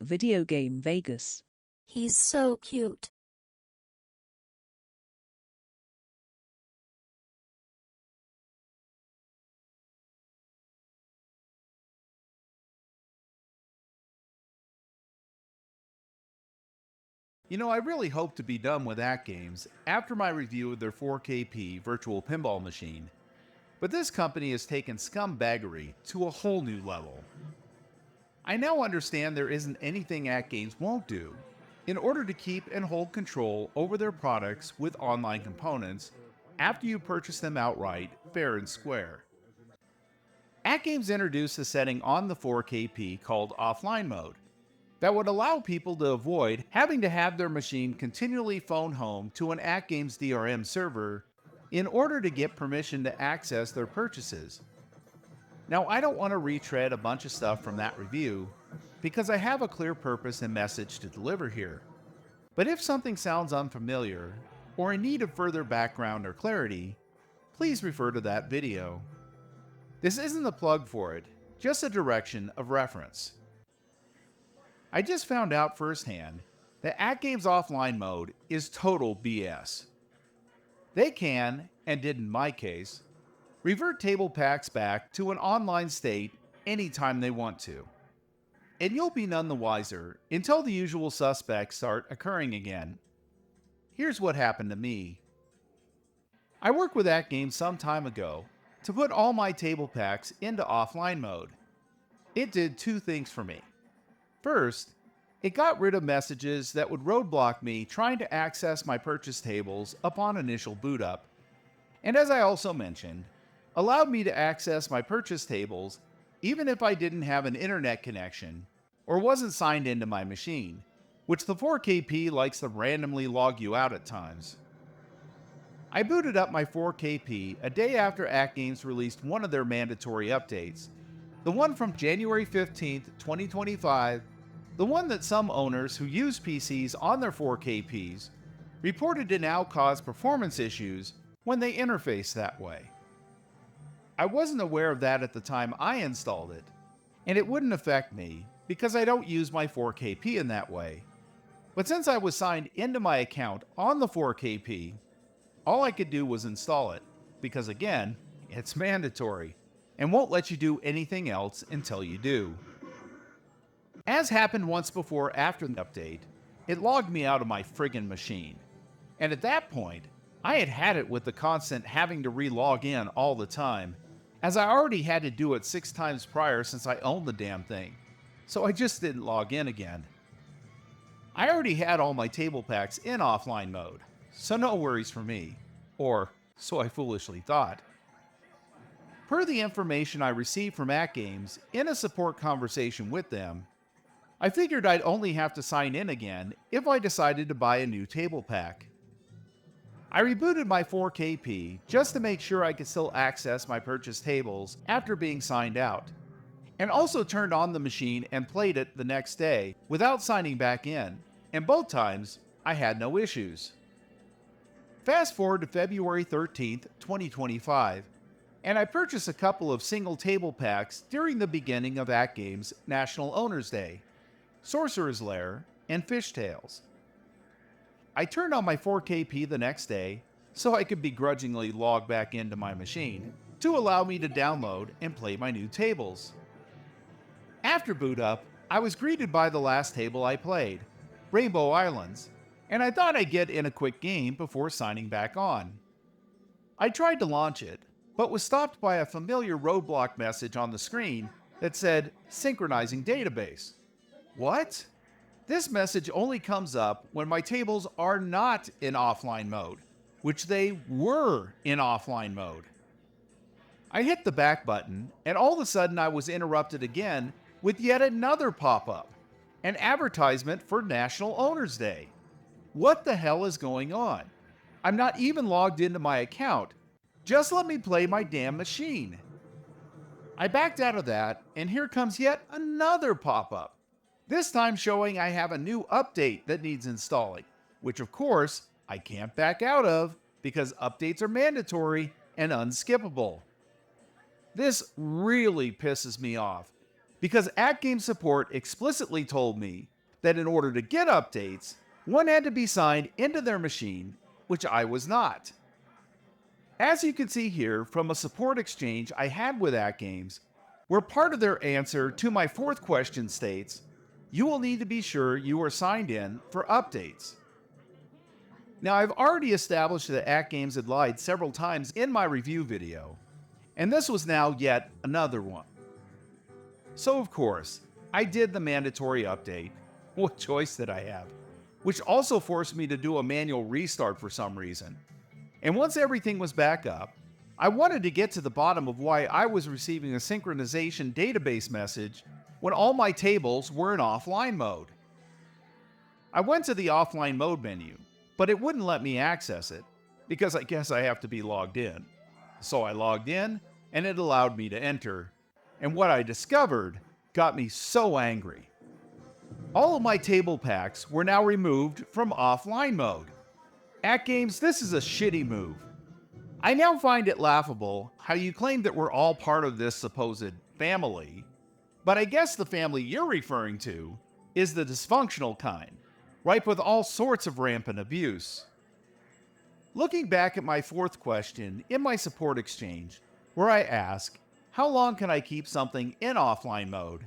VideoGameVegas. He's so cute. You know, I really hope to be done with AtGames after my review of their 4KP virtual pinball machine, but this company has taken scumbaggery to a whole new level. I now understand there isn't anything AtGames won't do in order to keep and hold control over their products with online components after you purchase them outright, fair and square. AtGames introduced a setting on the 4KP called offline mode that would allow people to avoid having to have their machine continually phone home to an AtGames DRM server in order to get permission to access their purchases. Now, I don't want to retread a bunch of stuff from that review because I have a clear purpose and message to deliver here. But if something sounds unfamiliar or in need of further background or clarity, please refer to that video. This isn't a plug for it, just a direction of reference. I just found out firsthand that AtGames offline mode is total BS. They can, and did in my case, revert table packs back to an online state anytime they want to. And you'll be none the wiser until the usual suspects start occurring again. Here's what happened to me. I worked with AtGames some time ago to put all my table packs into offline mode. It did two things for me. First, it got rid of messages that would roadblock me trying to access my purchase tables upon initial boot up. And as I also mentioned, allowed me to access my purchase tables even if I didn't have an internet connection or wasn't signed into my machine, which the 4KP likes to randomly log you out at times. I booted up my 4KP a day after AtGames released one of their mandatory updates, the one from January 15th, 2025, the one that some owners who use PCs on their 4KPs reported to now cause performance issues when they interface that way. I wasn't aware of that at the time I installed it, and it wouldn't affect me because I don't use my 4KP in that way. But since I was signed into my account on the 4KP, all I could do was install it, because again, it's mandatory, and won't let you do anything else until you do. As happened once before after the update, it logged me out of my friggin' machine. And at that point, I had had it with the constant having to re-log in all the time, as I already had to do it 6 times prior since I owned the damn thing, so I just didn't log in again. I already had all my table packs in offline mode, so no worries for me, or so I foolishly thought. Per the information I received from AtGames in a support conversation with them, I figured I'd only have to sign in again if I decided to buy a new table pack. I rebooted my 4KP just to make sure I could still access my purchased tables after being signed out, and also turned on the machine and played it the next day without signing back in, and both times I had no issues. Fast forward to February 13th, 2025, and I purchased a couple of single table packs during the beginning of AtGames National Owners Day, Sorcerer's Lair, and Fishtails. I turned on my 4KP the next day so I could begrudgingly log back into my machine to allow me to download and play my new tables. After boot up, I was greeted by the last table I played, Rainbow Islands, and I thought I'd get in a quick game before signing back on. I tried to launch it, but was stopped by a familiar roadblock message on the screen that said, "Synchronizing database." What? This message only comes up when my tables are not in offline mode, which they were in offline mode. I hit the back button, and all of a sudden I was interrupted again with yet another pop-up, an advertisement for National Owners Day. What the hell is going on? I'm not even logged into my account. Just let me play my damn machine. I backed out of that, and here comes yet another pop-up. This time showing I have a new update that needs installing, which of course I can't back out of because updates are mandatory and unskippable. This really pisses me off because AtGames support explicitly told me that in order to get updates, one had to be signed into their machine, which I was not. As you can see here from a support exchange I had with AtGames, where part of their answer to my fourth question states, you will need to be sure you are signed in for updates. Now, I've already established that AtGames had lied several times in my review video, and this was now yet another one. So of course, I did the mandatory update. What choice did I have? Which also forced me to do a manual restart for some reason. And once everything was back up, I wanted to get to the bottom of why I was receiving a synchronization database message when all my tables were in offline mode. I went to the offline mode menu, but it wouldn't let me access it, because I guess I have to be logged in. So I logged in, and it allowed me to enter, and what I discovered got me so angry. All of my table packs were now removed from offline mode. AtGames, this is a shitty move. I now find it laughable how you claim that we're all part of this supposed family, but I guess the family you're referring to is the dysfunctional kind, ripe with all sorts of rampant abuse. Looking back at my fourth question in my support exchange, where I ask, how long can I keep something in offline mode?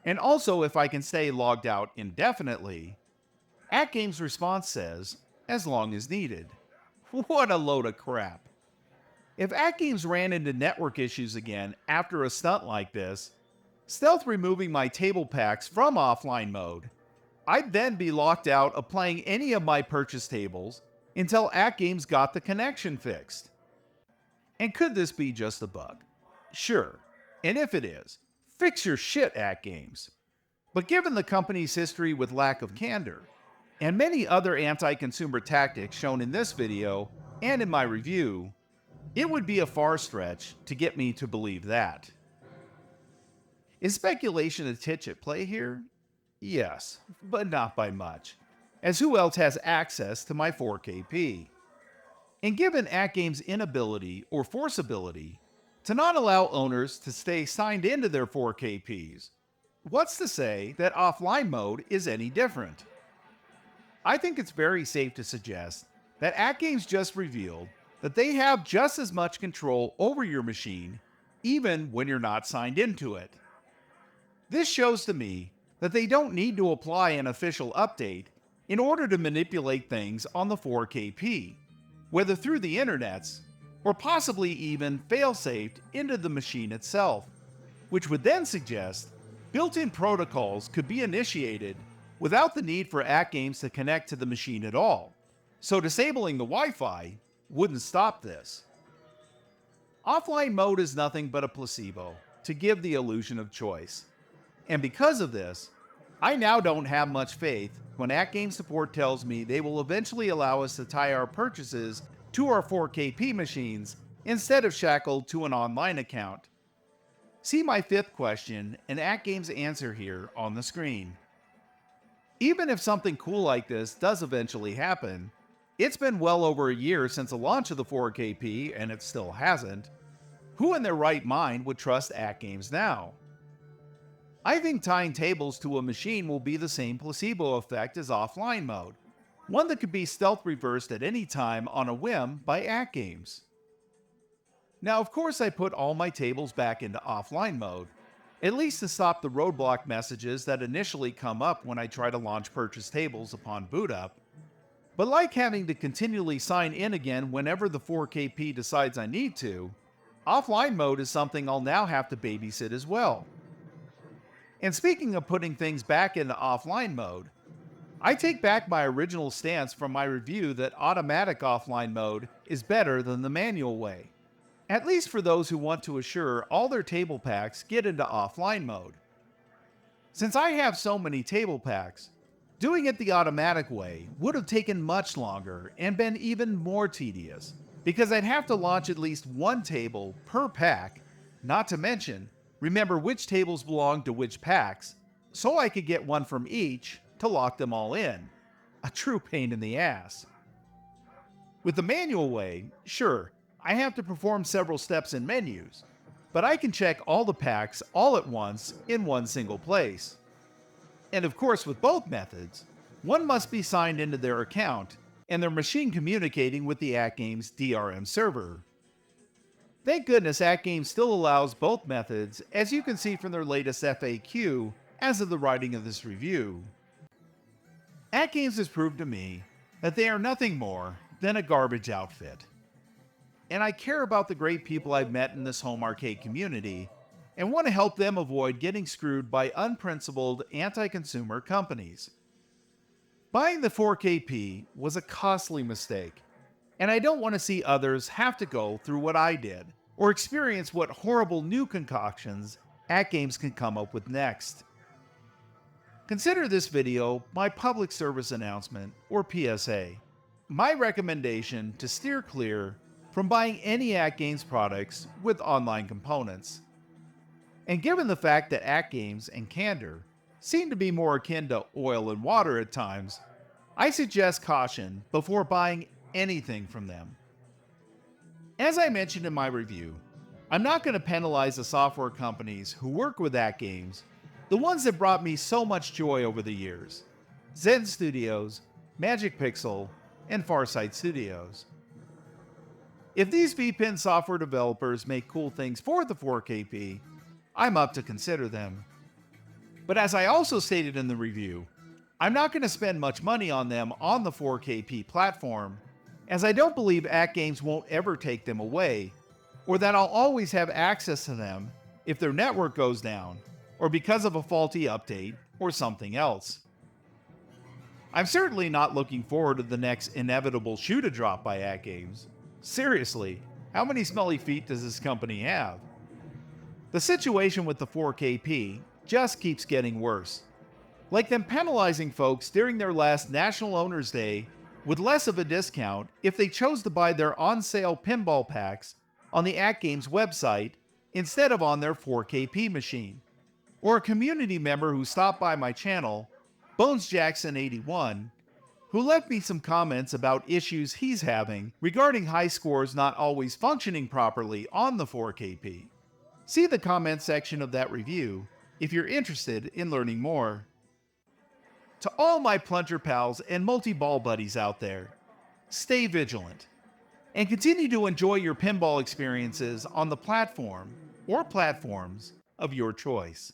And also if I can stay logged out indefinitely, AtGames' response says, as long as needed. What a load of crap. If AtGames ran into network issues again after a stunt like this, stealth removing my table packs from offline mode, I'd then be locked out of playing any of my purchase tables until AtGames got the connection fixed. And could this be just a bug? Sure, and if it is, fix your shit, AtGames. But given the company's history with lack of candor, and many other anti-consumer tactics shown in this video and in my review, it would be a far stretch to get me to believe that. Is speculation a titch at play here? Yes, but not by much, as who else has access to my 4KP? And given AtGames' inability or forceability to not allow owners to stay signed into their 4KPs, what's to say that offline mode is any different? I think it's very safe to suggest that AtGames just revealed that they have just as much control over your machine even when you're not signed into it. This shows to me that they don't need to apply an official update in order to manipulate things on the 4KP, whether through the internets or possibly even fail-safed into the machine itself, which would then suggest built-in protocols could be initiated without the need for AtGames to connect to the machine at all, so disabling the Wi-Fi wouldn't stop this. Offline mode is nothing but a placebo to give the illusion of choice, and because of this, I now don't have much faith when AtGames support tells me they will eventually allow us to tie our purchases to our 4KP machines instead of shackled to an online account. See my fifth question and AtGames' answer here on the screen. Even if something cool like this does eventually happen, it's been well over a year since the launch of the 4KP and it still hasn't. Who in their right mind would trust AtGames now? I think tying tables to a machine will be the same placebo effect as offline mode, one that could be stealth reversed at any time on a whim by AtGames. Now of course I put all my tables back into offline mode, at least to stop the roadblock messages that initially come up when I try to launch purchase tables upon boot up. But like having to continually sign in again whenever the 4KP decides I need to, offline mode is something I'll now have to babysit as well. And speaking of putting things back into offline mode, I take back my original stance from my review that automatic offline mode is better than the manual way, at least for those who want to assure all their table packs get into offline mode. Since I have so many table packs, doing it the automatic way would have taken much longer and been even more tedious, because I'd have to launch at least one table per pack, not to mention remember which tables belong to which packs, so I could get one from each to lock them all in. A true pain in the ass. With the manual way, sure, I have to perform several steps in menus, but I can check all the packs all at once in one single place. And of course, with both methods, one must be signed into their account and their machine communicating with the AtGames DRM server. Thank goodness AtGames still allows both methods, as you can see from their latest FAQ as of the writing of this review. AtGames has proved to me that they are nothing more than a garbage outfit. And I care about the great people I've met in this home arcade community and want to help them avoid getting screwed by unprincipled anti-consumer companies. Buying the 4KP was a costly mistake, and I don't want to see others have to go through what I did or experience what horrible new concoctions AtGames can come up with next. Consider this video my public service announcement, or PSA. My recommendation to steer clear from buying any AtGames products with online components. And given the fact that AtGames and Candor seem to be more akin to oil and water at times, I suggest caution before buying anything from them. As I mentioned in my review, I'm not going to penalize the software companies who work with AtGames, the ones that brought me so much joy over the years: Zen Studios, Magic Pixel, and Farsight Studios. If these VPN software developers make cool things for the 4KP, I'm up to consider them. But as I also stated in the review, I'm not going to spend much money on them on the 4KP platform, as I don't believe AtGames won't ever take them away, or that I'll always have access to them if their network goes down, or because of a faulty update, or something else. I'm certainly not looking forward to the next inevitable shoot-a-drop by AtGames. Seriously, how many smelly feet does this company have? The situation with the 4KP just keeps getting worse. Like them penalizing folks during their last National Owners Day with less of a discount if they chose to buy their on-sale pinball packs on the AtGames website instead of on their 4KP machine. Or a community member who stopped by my channel, BonesJackson81, who left me some comments about issues he's having regarding high scores not always functioning properly on the 4KP. See the comment section of that review if you're interested in learning more. To all my plunger pals and multi-ball buddies out there, stay vigilant and continue to enjoy your pinball experiences on the platform or platforms of your choice.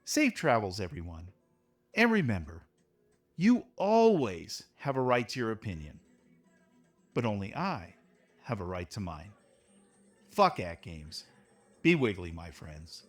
Safe travels, everyone. And remember, you always have a right to your opinion, but only I have a right to mine. Fuck AtGames. Be wiggly, my friends.